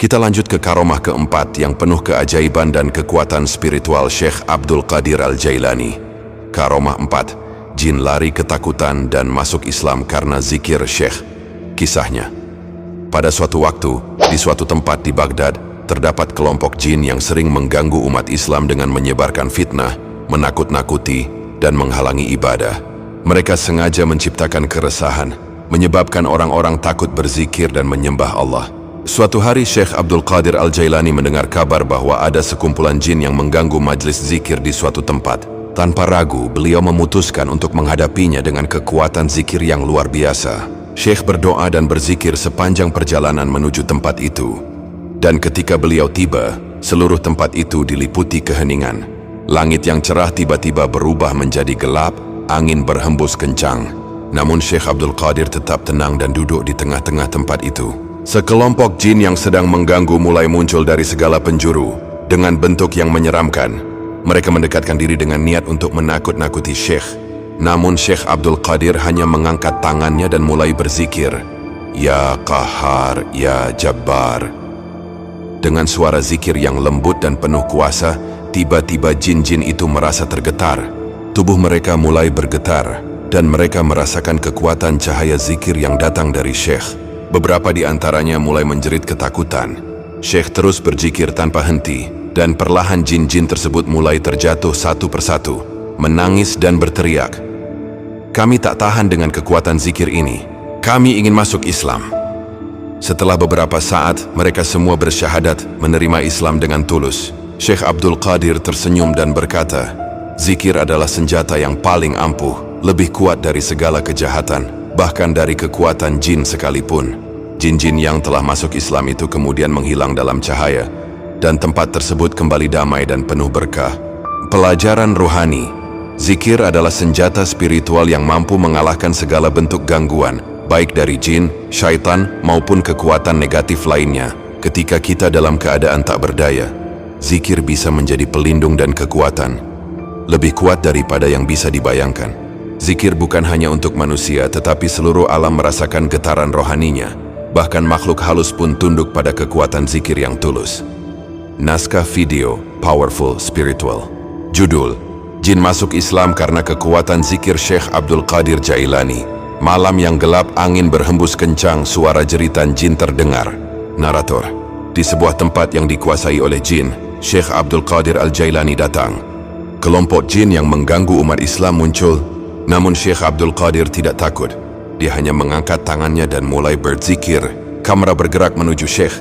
Kita lanjut ke karomah keempat yang penuh keajaiban dan kekuatan spiritual Syekh Abdul Qadir Al-Jailani. Karomah 4, jin lari ketakutan dan masuk Islam karena zikir Syekh. Kisahnya, pada suatu waktu, di suatu tempat di Baghdad, terdapat kelompok jin yang sering mengganggu umat Islam dengan menyebarkan fitnah, menakut-nakuti, dan menghalangi ibadah. Mereka sengaja menciptakan keresahan, menyebabkan orang-orang takut berzikir dan menyembah Allah. Suatu hari Syekh Abdul Qadir Al-Jailani mendengar kabar bahwa ada sekumpulan jin yang mengganggu majlis zikir di suatu tempat. Tanpa ragu, beliau memutuskan untuk menghadapinya dengan kekuatan zikir yang luar biasa. Syekh berdoa dan berzikir sepanjang perjalanan menuju tempat itu. Dan ketika beliau tiba, seluruh tempat itu diliputi keheningan. Langit yang cerah tiba-tiba berubah menjadi gelap, angin berhembus kencang. Namun Syekh Abdul Qadir tetap tenang dan duduk di tengah-tengah tempat itu. Sekelompok jin yang sedang mengganggu mulai muncul dari segala penjuru. Dengan bentuk yang menyeramkan, mereka mendekatkan diri dengan niat untuk menakut-nakuti Syekh. Namun Syekh Abdul Qadir hanya mengangkat tangannya dan mulai berzikir, "Ya Qahar, Ya Jabbar." Dengan suara zikir yang lembut dan penuh kuasa, tiba-tiba jin-jin itu merasa tergetar. Tubuh mereka mulai bergetar, dan mereka merasakan kekuatan cahaya zikir yang datang dari Syekh. Beberapa di antaranya mulai menjerit ketakutan. Syekh terus berzikir tanpa henti, dan perlahan jin-jin tersebut mulai terjatuh satu persatu, menangis dan berteriak, "Kami tak tahan dengan kekuatan zikir ini. Kami ingin masuk Islam." Setelah beberapa saat, mereka semua bersyahadat menerima Islam dengan tulus. Syekh Abdul Qadir tersenyum dan berkata, "Zikir adalah senjata yang paling ampuh, lebih kuat dari segala kejahatan, bahkan dari kekuatan jin sekalipun." Jin-jin yang telah masuk Islam itu kemudian menghilang dalam cahaya, dan tempat tersebut kembali damai dan penuh berkah. Pelajaran rohani, zikir adalah senjata spiritual yang mampu mengalahkan segala bentuk gangguan, baik dari jin, syaitan, maupun kekuatan negatif lainnya. Ketika kita dalam keadaan tak berdaya, zikir bisa menjadi pelindung dan kekuatan. Lebih kuat daripada yang bisa dibayangkan. Zikir bukan hanya untuk manusia, tetapi seluruh alam merasakan getaran rohaninya. Bahkan makhluk halus pun tunduk pada kekuatan zikir yang tulus. Naskah video, Powerful Spiritual. Judul, Jin Masuk Islam Karena Kekuatan Zikir Syekh Abdul Qadir Jailani. Malam yang gelap, angin berhembus kencang, suara jeritan jin terdengar. Narator, di sebuah tempat yang dikuasai oleh jin, Syekh Abdul Qadir Al-Jailani datang. Kelompok jin yang mengganggu umat Islam muncul, namun Syekh Abdul Qadir tidak takut. Dia hanya mengangkat tangannya dan mulai berzikir. Kamera bergerak menuju Syekh.